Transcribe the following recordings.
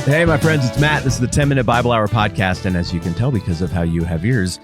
Hey, my friends, it's Matt. This is the 10-Minute Bible Hour podcast, and as you can tell because of how you have ears,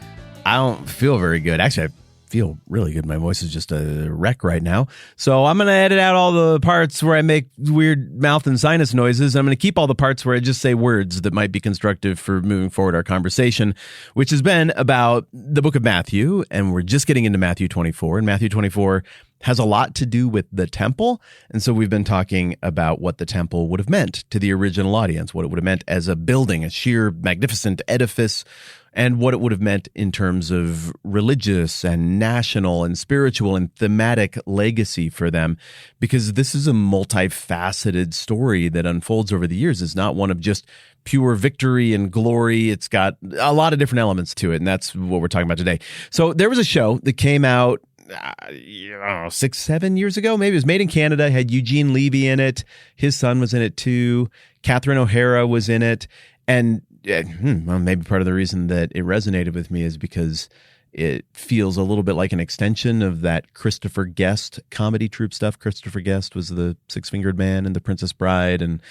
I don't feel very good. Actually, I feel really good. My voice is just a wreck right now. So I'm going to edit out all the parts where I make weird mouth and sinus noises. I'm going to keep all the parts where I just say words that might be constructive for moving forward our conversation, which has been about the book of Matthew, and we're just getting into Matthew 24, and Matthew 24 has a lot to do with the temple. And so we've been talking about what the temple would have meant to the original audience, what it would have meant as a building, a sheer magnificent edifice, and what it would have meant in terms of religious and national and spiritual and thematic legacy for them, because this is a multifaceted story that unfolds over the years. It's not one of just pure victory and glory. It's got a lot of different elements to it, and that's what we're talking about today. So there was a show that came out 6-7 years ago, maybe. It was made in Canada, had Eugene Levy in it. His son was in it too. Catherine O'Hara was in it. And well, maybe part of the reason that it resonated with me is because it feels a little bit like an extension of that Christopher Guest comedy troupe stuff. Christopher Guest was the Six-Fingered Man and The Princess Bride, and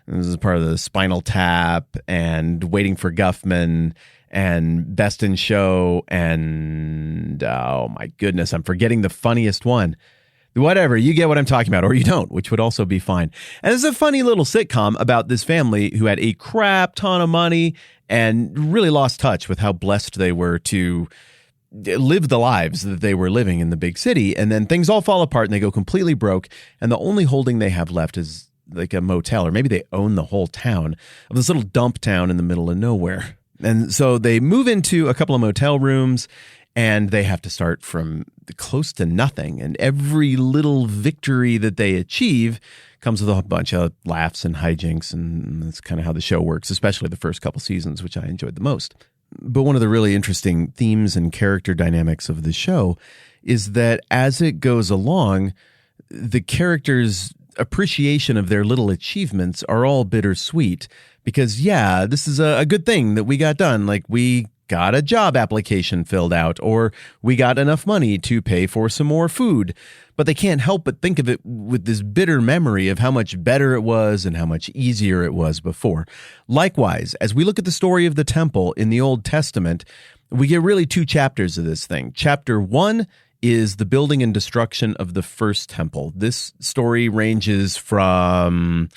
this is part of the Spinal Tap and Waiting for Guffman and Best in Show, and oh my goodness, I'm forgetting the funniest one. Whatever, you get what I'm talking about, or you don't, which would also be fine. And it's a funny little sitcom about this family who had a crap ton of money and really lost touch with how blessed they were to live the lives that they were living in the big city. And then things all fall apart and they go completely broke. And the only holding they have left is like a motel, or maybe they own the whole town of this little dump town in the middle of nowhere. And so they move into a couple of motel rooms, and they have to start from close to nothing. And every little victory that they achieve comes with a bunch of laughs and hijinks. And that's kind of how the show works, especially the first couple seasons, which I enjoyed the most. But one of the really interesting themes and character dynamics of the show is that as it goes along, the characters' appreciation of their little achievements are all bittersweet. Because, yeah, this is a good thing that we got done. Like, we got a job application filled out, or we got enough money to pay for some more food. But they can't help but think of it with this bitter memory of how much better it was and how much easier it was before. Likewise, as we look at the story of the temple in the Old Testament, we get really two chapters of this thing. Chapter 1 is the building and destruction of the first temple. This story ranges from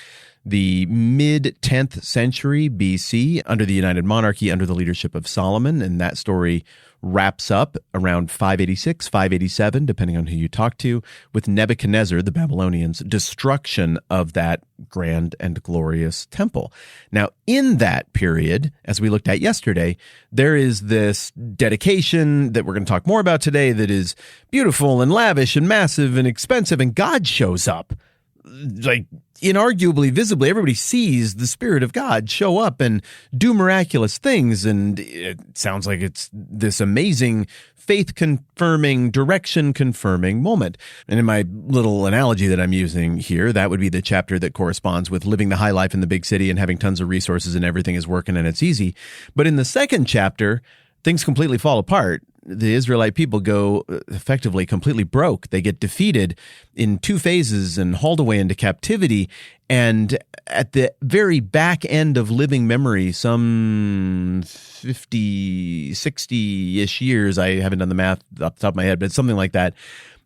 the mid-10th century BC under the United Monarchy under the leadership of Solomon, and that story wraps up around 586, 587, depending on who you talk to, with Nebuchadnezzar, the Babylonians' destruction of that grand and glorious temple. Now, in that period, as we looked at yesterday, there is this dedication that we're going to talk more about today that is beautiful and lavish and massive and expensive, and God shows up. Like, inarguably, visibly, everybody sees the Spirit of God show up and do miraculous things. And it sounds like it's this amazing faith-confirming, direction-confirming moment. And in my little analogy that I'm using here, that would be the chapter that corresponds with living the high life in the big city and having tons of resources and everything is working and it's easy. But in the second chapter, things completely fall apart. The Israelite people go effectively completely broke. They get defeated in two phases and hauled away into captivity. And at the very back end of living memory, some 50, 60-ish years, I haven't done the math off the top of my head, but something like that,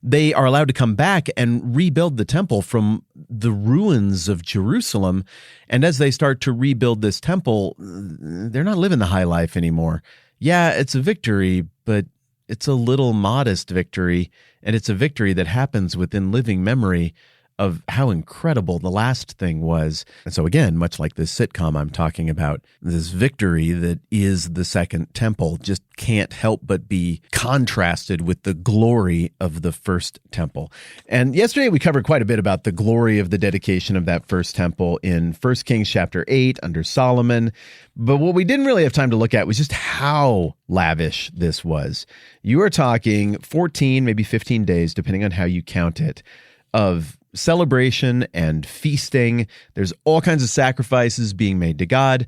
they are allowed to come back and rebuild the temple from the ruins of Jerusalem. And as they start to rebuild this temple, they're not living the high life anymore. Yeah, it's a victory, but it's a little modest victory, and it's a victory that happens within living memory of how incredible the last thing was. And so again, much like this sitcom I'm talking about, this victory that is the second temple just can't help but be contrasted with the glory of the first temple. And yesterday we covered quite a bit about the glory of the dedication of that first temple in 1 Kings chapter 8 under Solomon. But what we didn't really have time to look at was just how lavish this was. You are talking 14, maybe 15 days, depending on how you count it, of celebration and feasting. There's all kinds of sacrifices being made to God.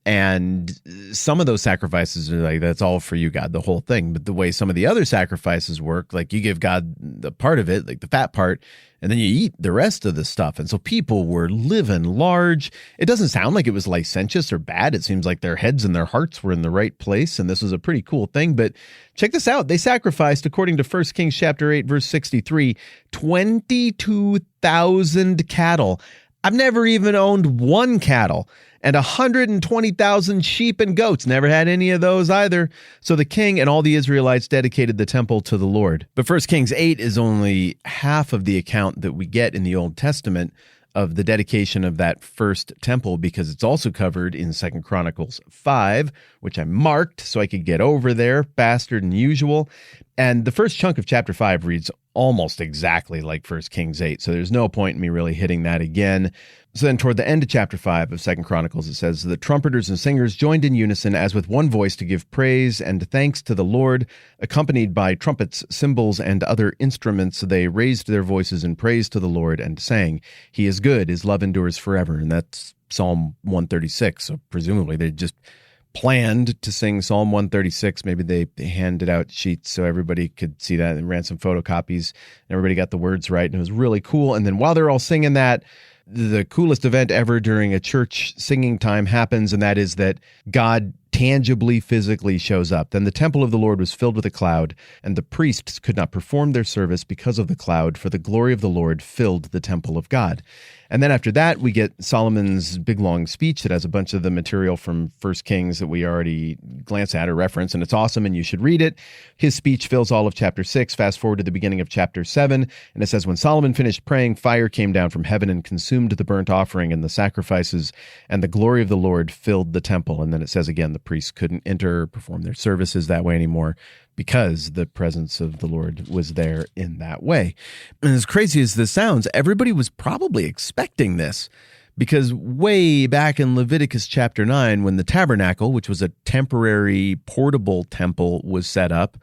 And some of those sacrifices are like, that's all for you, God, the whole thing. But the way some of the other sacrifices work, like you give God the part of it, like the fat part, and then you eat the rest of the stuff. And so people were living large. It doesn't sound like it was licentious or bad. It seems like their heads and their hearts were in the right place. And this was a pretty cool thing. But check this out. They sacrificed, according to 1 Kings chapter 8, verse 63, 22,000 cattle. I've never even owned one cattle, and 120,000 sheep and goats. Never had any of those either. So the king and all the Israelites dedicated the temple to the Lord. But 1 Kings 8 is only half of the account that we get in the Old Testament of the dedication of that first temple, because it's also covered in 2 Chronicles 5, which I marked so I could get over there faster than usual. And the first chunk of chapter 5 reads almost exactly like 1 Kings 8, so there's no point in me really hitting that again. So then toward the end of chapter 5 of 2 Chronicles, it says, the trumpeters and singers joined in unison as with one voice to give praise and thanks to the Lord. Accompanied by trumpets, cymbals, and other instruments, they raised their voices in praise to the Lord and sang, He is good, His love endures forever. And that's Psalm 136, so presumably they just planned to sing Psalm 136. Maybe they handed out sheets so everybody could see that and ran some photocopies. And everybody got the words right, and it was really cool. And then while they're all singing that, the coolest event ever during a church singing time happens, and that is that God tangibly, physically shows up. Then the temple of the Lord was filled with a cloud, and the priests could not perform their service because of the cloud, for the glory of the Lord filled the temple of God. And then after that, we get Solomon's big, long speech that has a bunch of the material from 1 Kings that we already glance at or reference, and it's awesome, and you should read it. His speech fills all of chapter 6. Fast forward to the beginning of chapter 7, and it says, when Solomon finished praying, fire came down from heaven and consumed the burnt offering and the sacrifices, and the glory of the Lord filled the temple. And then it says again, the priests couldn't enter or perform their services that way anymore, because the presence of the Lord was there in that way. And as crazy as this sounds, everybody was probably expecting this, because way back in Leviticus chapter 9, when the tabernacle, which was a temporary portable temple, was set up,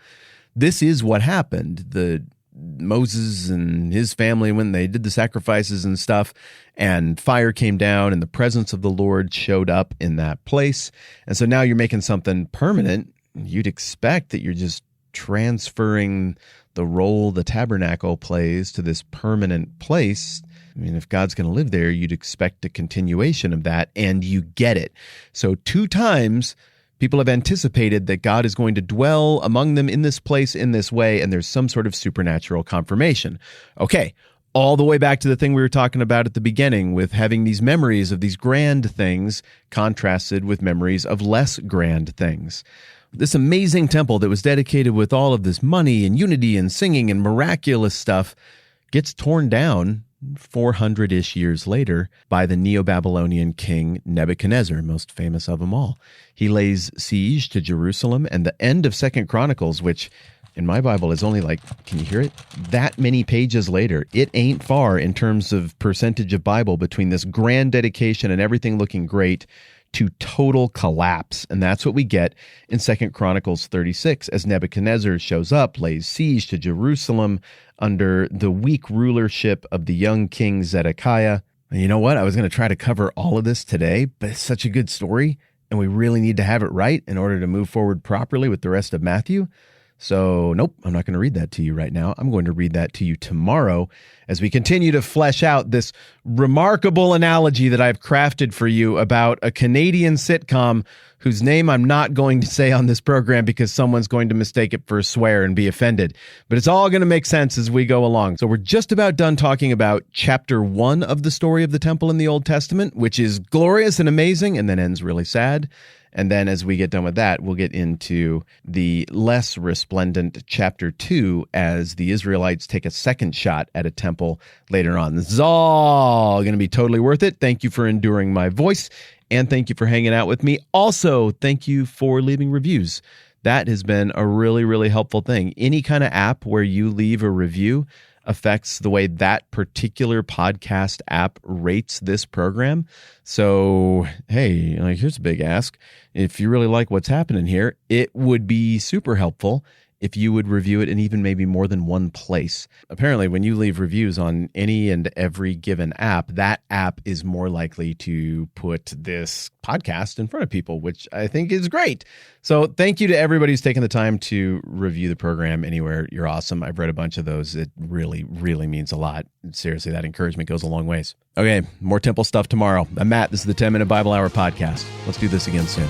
this is what happened. Moses and his family, when they did the sacrifices and stuff, and fire came down and the presence of the Lord showed up in that place. And so now you're making something permanent. You'd expect that you're just transferring the role the tabernacle plays to this permanent place. I mean, if God's going to live there, you'd expect a continuation of that, and you get it. So 2 times, people have anticipated that God is going to dwell among them in this place in this way, and there's some sort of supernatural confirmation. Okay, all the way back to the thing we were talking about at the beginning, with having these memories of these grand things contrasted with memories of less grand things. This amazing temple that was dedicated with all of this money and unity and singing and miraculous stuff gets torn down 400-ish years later by the Neo-Babylonian king Nebuchadnezzar, most famous of them all. He lays siege to Jerusalem, and the end of 2 Chronicles, which in my Bible is only like, can you hear it? That many pages later. It ain't far in terms of percentage of Bible between this grand dedication and everything looking great to total collapse. And that's what we get in 2 Chronicles 36 as Nebuchadnezzar shows up, lays siege to Jerusalem under the weak rulership of the young king Zedekiah. And you know what? I was going to try to cover all of this today, but it's such a good story, and we really need to have it right in order to move forward properly with the rest of Matthew. So, nope, I'm not going to read that to you right now. I'm going to read that to you tomorrow as we continue to flesh out this remarkable analogy that I've crafted for you about a Canadian sitcom whose name I'm not going to say on this program because someone's going to mistake it for a swear and be offended. But it's all going to make sense as we go along. So we're just about done talking about chapter 1 of the story of the temple in the Old Testament, which is glorious and amazing and then ends really sad. And then as we get done with that, we'll get into the less resplendent chapter 2 as the Israelites take a second shot at a temple later on. This is all going to be totally worth it. Thank you for enduring my voice, and thank you for hanging out with me. Also, thank you for leaving reviews. That has been a really, really helpful thing. Any kind of app where you leave a review affects the way that particular podcast app rates this program. So, hey, here's a big ask. If you really like what's happening here, it would be super helpful if you would review it in even maybe more than one place. Apparently, when you leave reviews on any and every given app, that app is more likely to put this podcast in front of people, which I think is great. So thank you to everybody who's taken the time to review the program anywhere. You're awesome. I've read a bunch of those. It really, really means a lot. Seriously, that encouragement goes a long ways. Okay, more temple stuff tomorrow. I'm Matt. This is the 10 Minute Bible Hour podcast. Let's do this again soon.